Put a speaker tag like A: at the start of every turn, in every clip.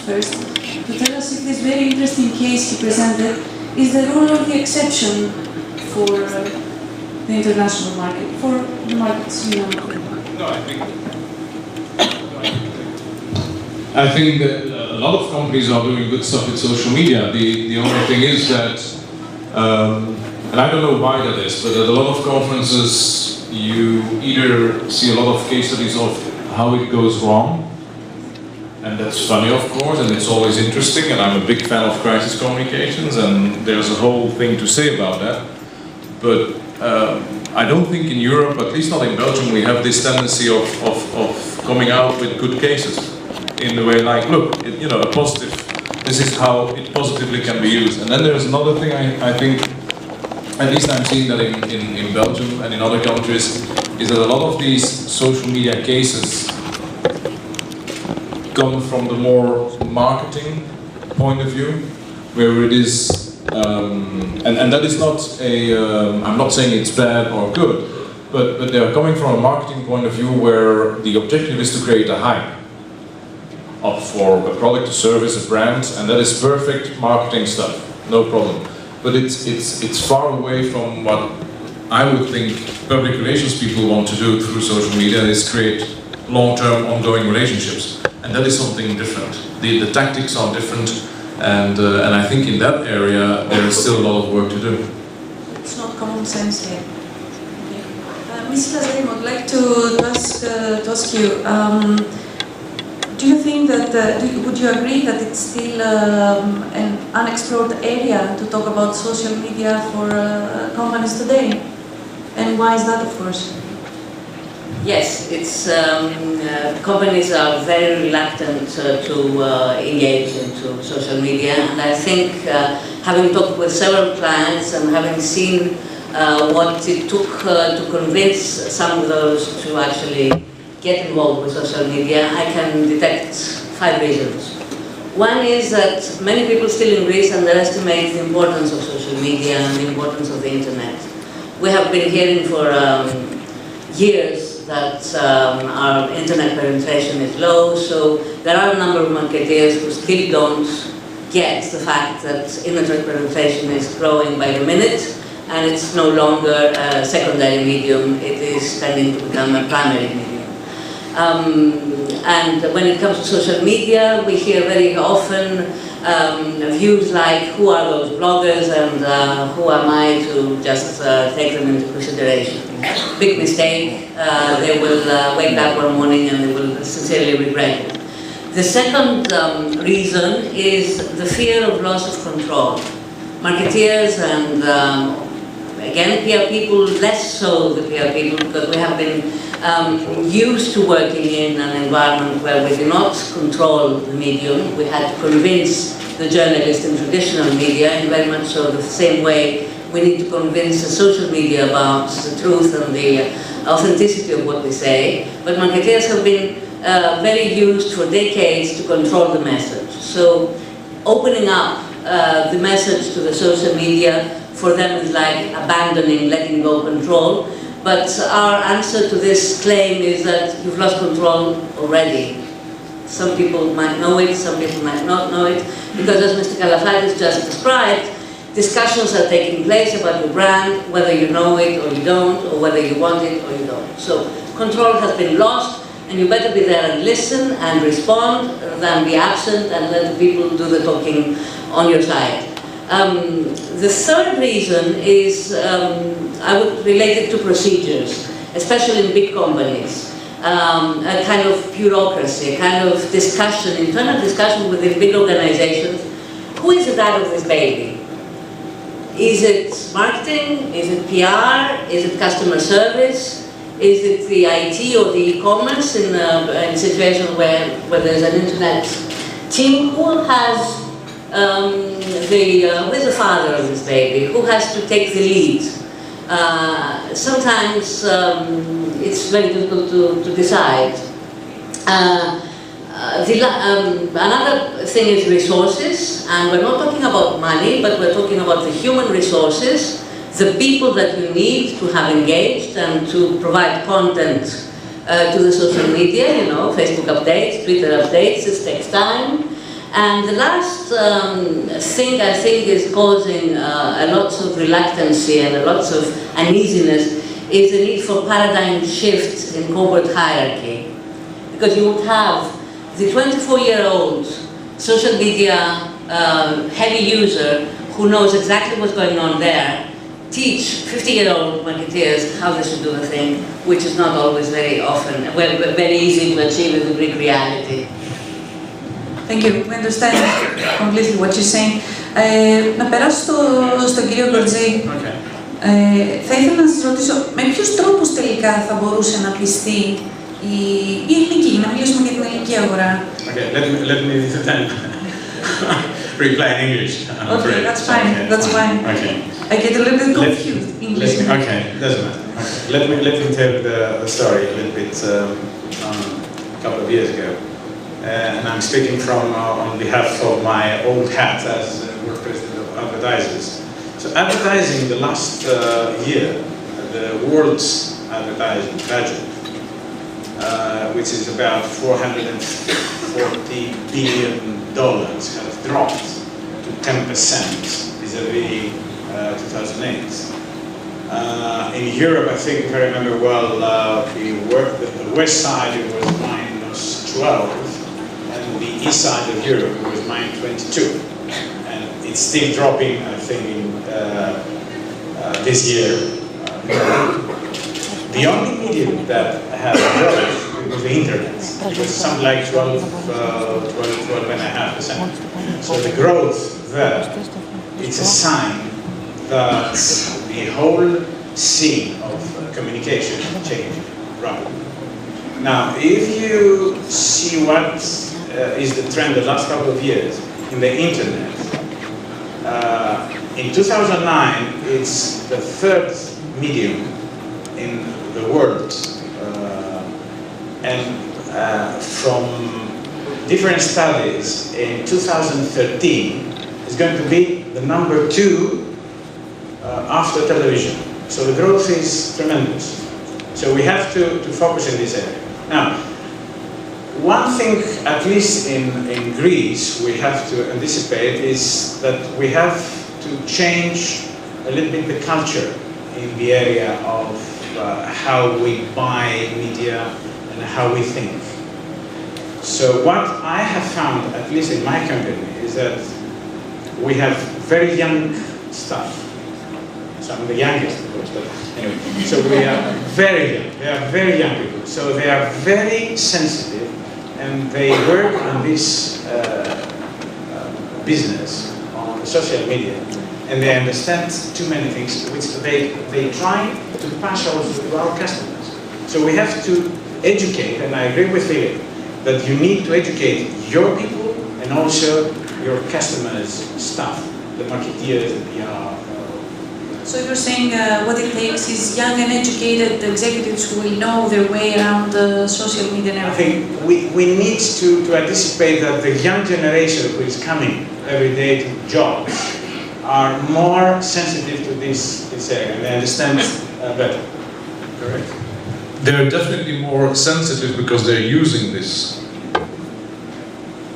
A: first to tell us if this very interesting case he presented is the rule or the exception for the international market, for the markets you know.
B: No, I think that a lot of companies are doing good stuff with social media. The only thing is that, and I don't know why that is, but at a lot of conferences you either see a lot of case studies of how it goes wrong, and that's funny of course, and it's always interesting, and I'm a big fan of crisis communications, and there's a whole thing to say about that. But I don't think in Europe, at least not in Belgium, we have this tendency of coming out with good cases in the way like, look, a positive, this is how it positively can be used. And then there's another thing I think, at least I'm seeing that in Belgium and in other countries, is that a lot of these social media cases come from the more marketing point of view, where it is, and that is not I'm not saying it's bad or good, but they are coming from a marketing point of view where the objective is to create a hype up for a product, a service, a brand, and that is perfect marketing stuff, no problem. But it's far away from what I would think public relations people want to do through social media, is create long-term ongoing relationships. And that is something different. The tactics are different, and I think in that area there is still a lot of work to do.
A: It's not common sense here. Ms. Lazarimou, I'd like to ask you, do you think that, would you agree that it's still an unexplored area to talk about social media for companies today? And why is that, of course?
C: Yes, it's companies are very reluctant to engage into social media, and I think having talked with several clients and having seen what it took to convince some of those to actually get involved with social media, I can detect 5 reasons. One is that many people still in Greece underestimate the importance of social media and the importance of the internet. We have been hearing for years that our internet penetration is low, so there are a number of marketeers who still don't get the fact that internet penetration is growing by the minute, and it's no longer a secondary medium, it is tending to become a primary medium. And when it comes to social media, we hear very often views like, who are those bloggers and who am I to just take them into consideration. Big mistake, they will wake up one morning and they will sincerely regret it. The second reason is the fear of loss of control. Marketeers and again, PR people, less so the PR people, because we have been used to working in an environment where we do not control the medium. We had to convince the journalist in traditional media, in very much so the same way we need to convince the social media about the truth and the authenticity of what we say. But marketeers have been very used for decades to control the message. So opening up the message to the social media for them is like abandoning, letting go control. But our answer to this claim is that you've lost control already. Some people might know it, some people might not know it, because as Mr. Kalafidis just described, discussions are taking place about your brand, whether you know it or you don't, or whether you want it or you don't. So control has been lost, and you better be there and listen and respond than be absent and let the people do the talking on your side. The third reason is, I would relate it to procedures, especially in big companies. A kind of bureaucracy, a kind of discussion, internal discussion within big organizations. Who is the dad of this baby? Is it marketing? Is it PR? Is it customer service? Is it the IT or the e-commerce in a situation where there's an internet team? Who has who is the father of this baby? Who has to take the lead? Sometimes it's very difficult to decide. Another thing is resources, and we're not talking about money, but we're talking about the human resources, the people that you need to have engaged and to provide content to the social media, you know, Facebook updates, Twitter updates. This takes time. And the last thing I think is causing a lot of reluctancy and a lot of uneasiness is the need for paradigm shift in corporate hierarchy. Because you would have the 24-year-old social media heavy user who knows exactly what's going on there, teach 50-year-old marketeers how they should do the thing, which is not always very often, well, very easy to achieve in the Greek reality.
A: Thank you. We understand completely what you're saying. Να περάσω στον κύριο Gortzis.
D: Okay.
A: Θα ήθελα να σας ρωτήσω, με ποιους τρόπους τελικά θα μπορούσε να πιστεί η ελληνική, να μιλήσουμε για την ελληνική αγορά.
D: Okay, let me then reply in English.
A: Okay, that's fine.
D: Okay,
A: that's fine.
D: Okay.
A: I get a little bit confused. English.
D: Okay, doesn't matter. Okay. Let me tell the story a little bit. A couple of years ago, and I'm speaking from on behalf of my old hat as world president of advertisers. So advertising the last year, the world's advertising budget, which is about $440 billion, has dropped to 10% vis-a-vis 2008. In Europe, I think, if I remember well, the west side it was -12, and the east side of Europe was -22. And it's still dropping, I think, in this year. The only medium that has growth was the internet. It was something like 12.5%. So the growth there, it's a sign that the whole scene of communication changed rapidly. Now, if you see what is the trend the last couple of years in the internet, in 2009, it's the third medium in the world. And from different studies, in 2013, it's going to be the number 2 after television. So the growth is tremendous. So we have to focus in this area. Now, one thing, at least in Greece, we have to anticipate is that we have to change a little bit the culture in the area of how we buy media and how we think. So what I have found, at least in my company, is that we have very young staff. Some of the youngest, of course, but anyway. So we are very young. They are very young people. So they are very sensitive, and they work on this business on social media, and they understand too many things, which they try to pass also to our customers. So we have to educate, and I agree with Philip, that you need to educate your people and also your customers' staff, the marketeers, the PR.
A: So you're saying what it takes is young and educated executives who will know their way around social media and everything?
D: I think we need to anticipate that the young generation who is coming every day to jobs are more sensitive to this area and they understand better. Correct?
B: They're definitely more sensitive because they're using this.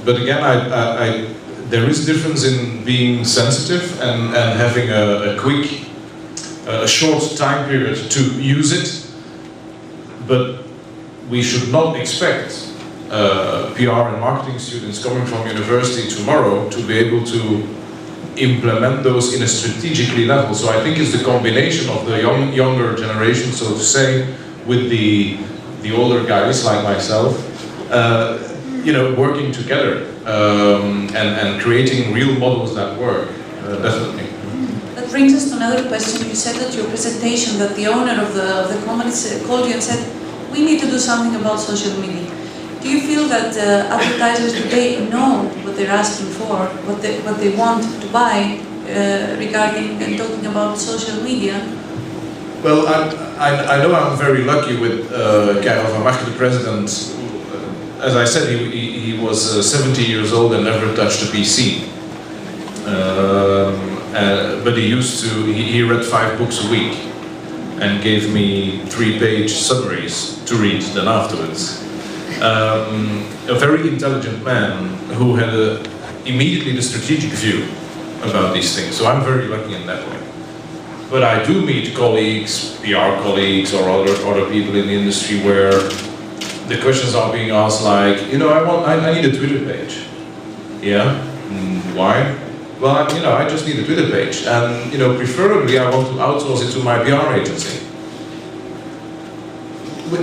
B: But again, there is difference in being sensitive and having a quick, a short time period to use it. But we should not expect PR and marketing students coming from university tomorrow to be able to implement those in a strategically level. So I think it's the combination of the younger generation, so to say, with the older guys like myself, you know, working together and creating real models that work, definitely.
A: That brings us to another question. You said at your presentation that the owner of the company called you and said, we need to do something about social media. Do you feel that advertisers today know what they're asking for, what they want to buy regarding and talking about social media?
B: Well, I know I'm very lucky with kind of a market president. As I said, he was 70 years old and never touched a PC. But he used to, he read 5 books a week. and gave me 3-page summaries to read then afterwards. A very intelligent man who had immediately the strategic view about these things. So I'm very lucky in that way. But I do meet colleagues, PR colleagues, or other people in the industry where the questions are being asked like, you know, I need a Twitter page. Yeah? Why? Well, I just need a Twitter page, and preferably I want to outsource it to my PR agency,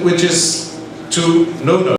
B: which is to no.